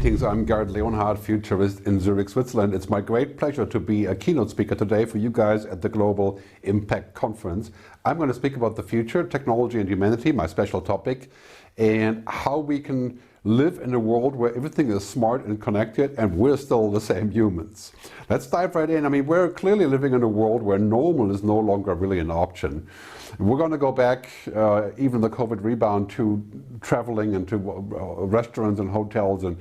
Greetings, I'm Gerd, Leonhard, Futurist in Zurich, Switzerland. It's my great pleasure to be a keynote speaker today for you guys at the Global Impact Conference. I'm going to speak about the future, technology and humanity, my special topic, and how we can live in a world where everything is smart and connected and we're still the same humans. Let's dive right in. I mean, we're clearly living in a world where normal is no longer really an option. We're going to go back, even the COVID rebound, to traveling and to restaurants and hotels and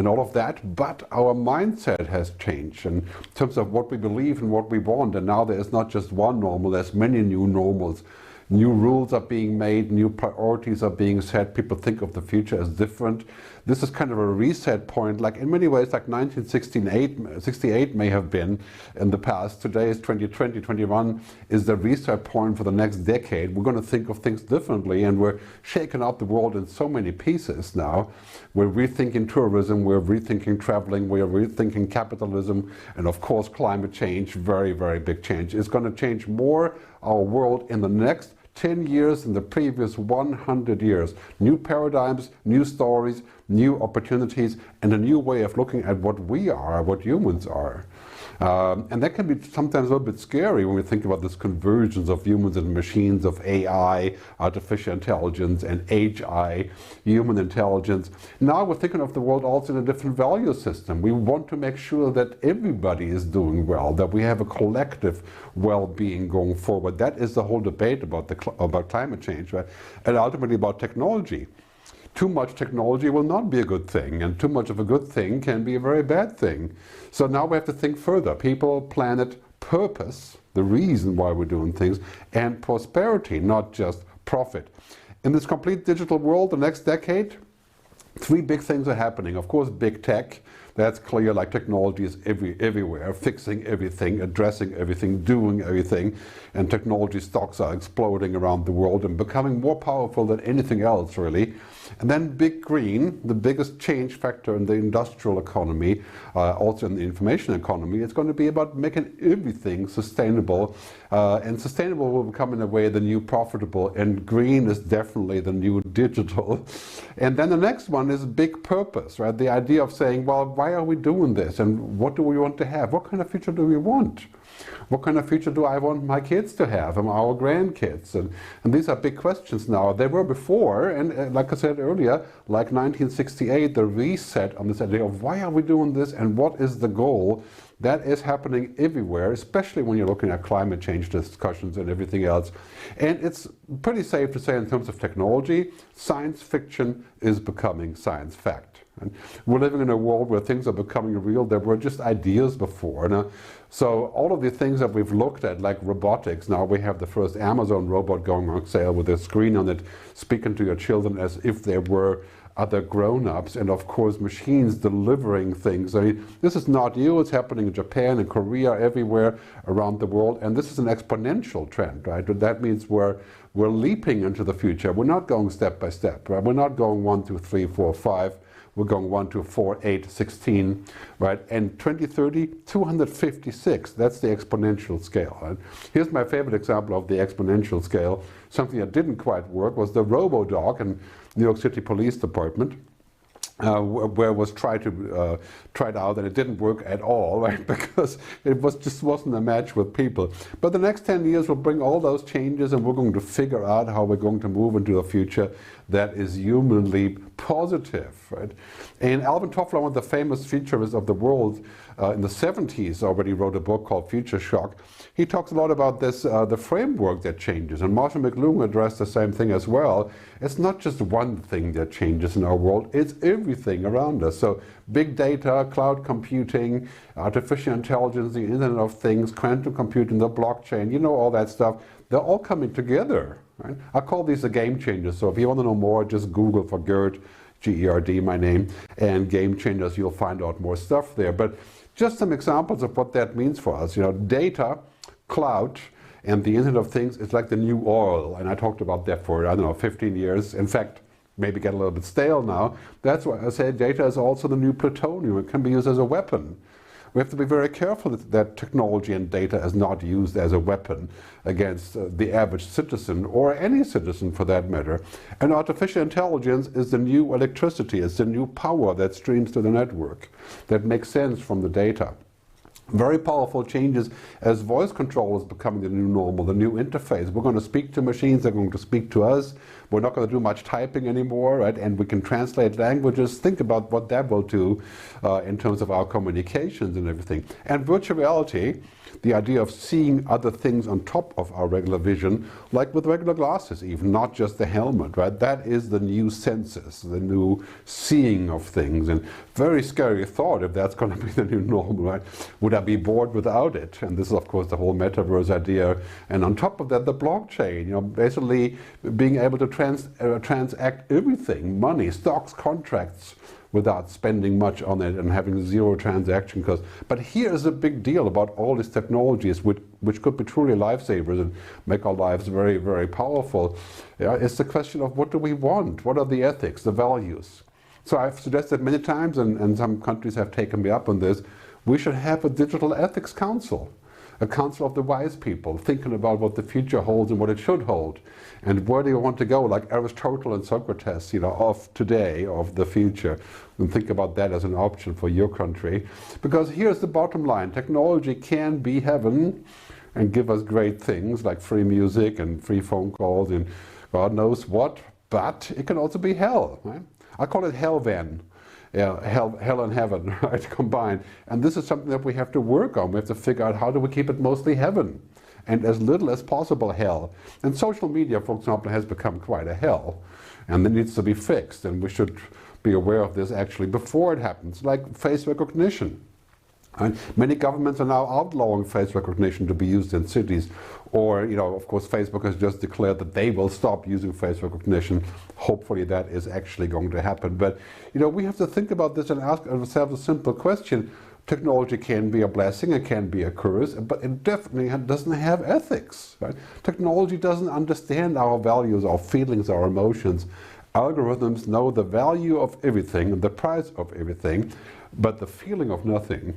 all of that, but our mindset has changed in terms of what we believe and what we want, and now there is not just one normal, there's many new normals. New rules are being made, new priorities are being set, people think of the future as different. This is kind of a reset point, like in many ways like 1968 may have been in the past. Today is 2020, 21 is the reset point for the next decade. We're going to think of things differently, and we're shaking up the world in so many pieces now. We're rethinking tourism, we're rethinking traveling, we're rethinking capitalism, and of course climate change, very, very big change. It's going to change more our world in the next 10 years than the previous 100 years. New paradigms, new stories, new opportunities, and a new way of looking at what we are, what humans are. And that can be sometimes a little bit scary when we think about this convergence of humans and machines, of AI, artificial intelligence, and HI, human intelligence. Now we're thinking of the world also in a different value system. We want to make sure that everybody is doing well, that we have a collective well-being going forward. That is the whole debate about climate change, right? And ultimately about technology. Too much technology will not be a good thing, and too much of a good thing can be a very bad thing. So now we have to think further. People, planet, purpose, the reason why we're doing things, and prosperity, not just profit. In this complete digital world, the next decade, three big things are happening. Of course, big tech. That's clear, like technology is everywhere, fixing everything, addressing everything, doing everything. And technology stocks are exploding around the world and becoming more powerful than anything else, really. And then big green, the biggest change factor in the industrial economy, also in the information economy. It's going to be about making everything sustainable. And sustainable will become, in a way, the new profitable. And green is definitely the new digital. And then the next one is big purpose, right? The idea of saying, well, why are we doing this? And what do we want to have? What kind of future do we want? What kind of future do I want my kids to have and our grandkids? And these are big questions now. They were before, and like I said earlier, like 1968, the reset on this idea of why are we doing this and what is the goal, that is happening everywhere, especially when you're looking at climate change discussions and everything else. And it's pretty safe to say in terms of technology, science fiction is becoming science fact. And we're living in a world where things are becoming real. There were just ideas before. Now, so all of the things that we've looked at, like robotics, now we have the first Amazon robot going on sale with a screen on it, speaking to your children as if they were other grown-ups, and of course machines delivering things. I mean, this is not new. It's happening in Japan and Korea, everywhere around the world, and this is an exponential trend, right? That means we're leaping into the future. We're not going step by step, right? We're not going 1, 2, 3, 4, 5. We're going 1, 2, 4, 8, 16, right? And 2030, 256. That's the exponential scale. Right? Here's my favorite example of the exponential scale. Something that didn't quite work was the robo-dog in New York City Police Department, where it was tried out, and it didn't work at all, right? Because it wasn't a match with people. But the next 10 years will bring all those changes, and we're going to figure out how we're going to move into a future that is humanly positive, right? And Alvin Toffler, one of the famous futurists of the world, in the 70s already wrote a book called Future Shock. He talks a lot about this, the framework that changes, and Marshall McLuhan addressed the same thing as well. It's not just one thing that changes in our world, it's everything around us. So big data, cloud computing, artificial intelligence, the Internet of Things, quantum computing, the blockchain, you know, all that stuff, they're all coming together, right? I call these the game changers. So if you want to know more, just Google for Gerd, G-E-R-D, my name, and game changers, you'll find out more stuff there. But just some examples of what that means for us. You know, data, cloud, and the Internet of Things is like the new oil. And I talked about that for, I don't know, 15 years. In fact, maybe get a little bit stale now. That's why I say data is also the new plutonium. It can be used as a weapon. we have to be very careful that technology and data is not used as a weapon against the average citizen, or any citizen for that matter. And artificial intelligence is the new electricity, it's the new power that streams to the network, that makes sense from the data. Very powerful changes as voice control is becoming the new normal, the new interface. We're going to speak to machines, they're going to speak to us. We're not going to do much typing anymore, right? And we can translate languages. Think about what that will do in terms of our communications and everything. And virtual reality, the idea of seeing other things on top of our regular vision, like with regular glasses even, not just the helmet, right? That is the new senses, the new seeing of things. And very scary thought if that's going to be the new normal, right? Would I be bored without it? And this is, of course, the whole metaverse idea. And on top of that, the blockchain, you know, basically being able to transact everything, money, stocks, contracts, without spending much on it and having zero transaction costs. But here is a big deal about all these technologies which could be truly lifesavers and make our lives very, very powerful. Yeah, it's the question of what do we want? What are the ethics, the values? So I've suggested many times, and some countries have taken me up on this, we should have a digital ethics council. A council of the wise people, thinking about what the future holds and what it should hold. And where do you want to go, like Aristotle and Socrates, you know, of today, of the future. And think about that as an option for your country. Because here's the bottom line. Technology can be heaven and give us great things like free music and free phone calls and God knows what, but it can also be hell, right? I call it hell then. Yeah, hell and heaven, right, combined. And this is something that we have to work on. We have to figure out how do we keep it mostly heaven and as little as possible hell. And social media, for example, has become quite a hell. And it needs to be fixed. And we should be aware of this actually before it happens, like face recognition. And many governments are now outlawing face recognition to be used in cities. Or, you know, of course, Facebook has just declared that they will stop using face recognition. Hopefully that is actually going to happen. But, you know, we have to think about this and ask ourselves a simple question. Technology can be a blessing, it can be a curse, but it definitely doesn't have ethics, right? Technology doesn't understand our values, our feelings, our emotions. Algorithms know the value of everything and the price of everything, but the feeling of nothing.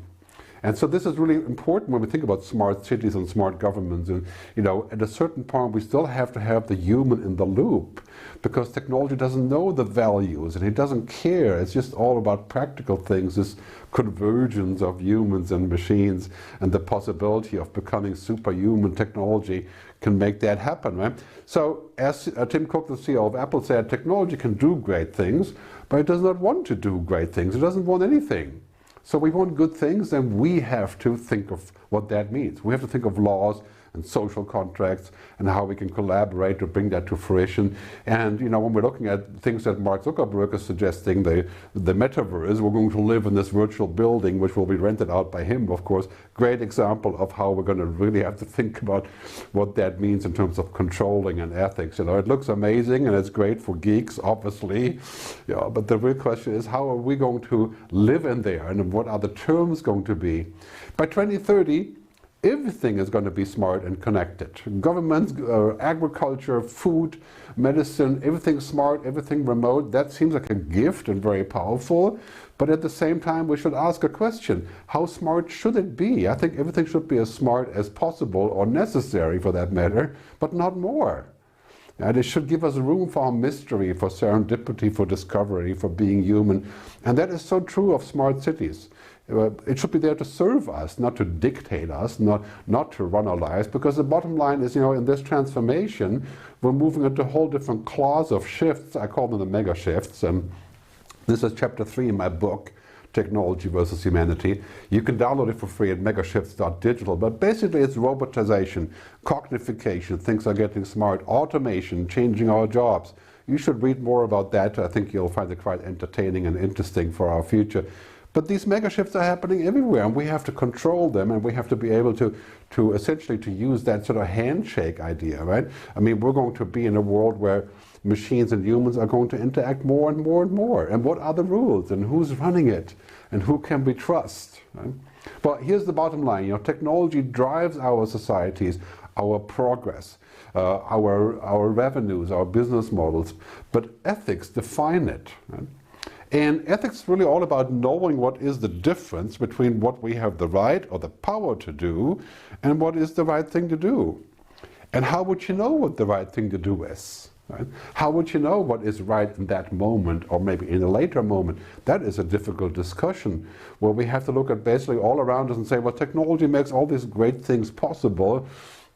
And so this is really important when we think about smart cities and smart governments. And, you know, at a certain point, we still have to have the human in the loop because technology doesn't know the values and it doesn't care. It's just all about practical things, this convergence of humans and machines and the possibility of becoming superhuman. Technology can make that happen, right? So as Tim Cook, the CEO of Apple, said, technology can do great things, but it does not want to do great things. It doesn't want anything. So we want good things, and we have to think of what that means. We have to think of laws and social contracts and how we can collaborate to bring that to fruition. And, you know, when we're looking at things that Mark Zuckerberg is suggesting, the metaverse, we're going to live in this virtual building which will be rented out by him, of course. Great example of how we're going to really have to think about what that means in terms of controlling and ethics. You know, it looks amazing and it's great for geeks, obviously. Yeah, but the real question is, how are we going to live in there, and what are the terms going to be? By 2030, everything is going to be smart and connected. Governments, agriculture, food, medicine, everything smart, everything remote. That seems like a gift and very powerful. But at the same time, we should ask a question. How smart should it be? I think everything should be as smart as possible, or necessary for that matter, but not more. And it should give us room for mystery, for serendipity, for discovery, for being human. And that is so true of smart cities. It should be there to serve us, not to dictate us, not to run our lives, because the bottom line is, you know, in this transformation, we're moving into a whole different class of shifts. I call them the mega shifts. And this is chapter 3 in my book, Technology versus Humanity. You can download it for free at megashifts.digital. But basically it's robotization, cognification, things are getting smart, automation, changing our jobs. You should read more about that. I think you'll find it quite entertaining and interesting for our future. But these mega shifts are happening everywhere, and we have to control them, and we have to be able to essentially to use that sort of handshake idea, right? I mean, we're going to be in a world where machines and humans are going to interact more and more and more. And what are the rules, and who's running it, and who can we trust? Right? But here's the bottom line: you know, technology drives our societies, our progress, our revenues, our business models, but ethics define it. Right? And ethics is really all about knowing what is the difference between what we have the right or the power to do and what is the right thing to do. And how would you know what the right thing to do is? Right? How would you know what is right in that moment or maybe in a later moment? That is a difficult discussion where we have to look at basically all around us and say, well, technology makes all these great things possible,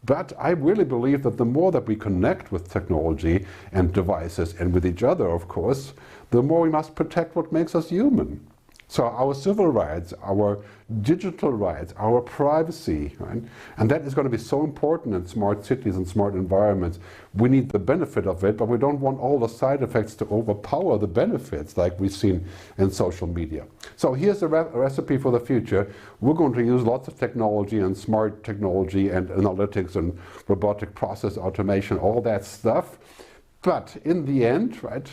but I really believe that the more that we connect with technology and devices and with each other, of course, the more we must protect what makes us human. So our civil rights, our digital rights, our privacy, right? And that is going to be so important in smart cities and smart environments. We need the benefit of it, but we don't want all the side effects to overpower the benefits like we've seen in social media. So here's a recipe for the future. We're going to use lots of technology and smart technology and analytics and robotic process automation, all that stuff. But in the end, right,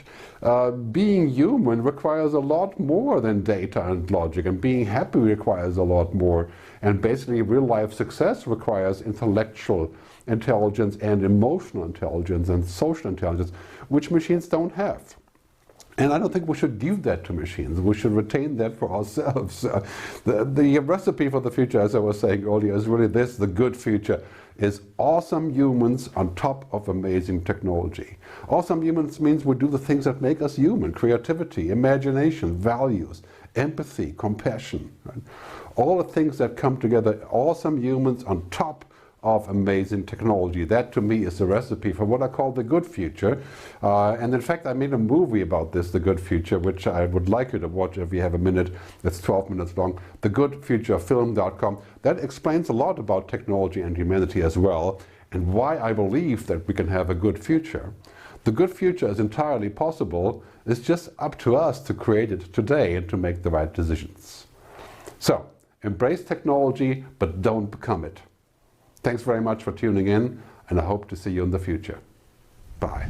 being human requires a lot more than data and logic, and being happy requires a lot more. And basically real-life success requires intellectual intelligence and emotional intelligence and social intelligence, which machines don't have. And I don't think we should give that to machines. We should retain that for ourselves. The recipe for the future, as I was saying earlier, is really this: the good future is awesome humans on top of amazing technology. Awesome humans means we do the things that make us human: creativity, imagination, values, empathy, compassion. Right? All the things that come together, awesome humans on top of amazing technology. That to me is the recipe for what I call the good future. And in fact, I made a movie about this, The Good Future, which I would like you to watch if you have a minute. It's 12 minutes long. thegoodfuturefilm.com. That explains a lot about technology and humanity as well, and why I believe that we can have a good future. The good future is entirely possible. It's just up to us to create it today and to make the right decisions. So, embrace technology, but don't become it. Thanks very much for tuning in, and I hope to see you in the future. Bye.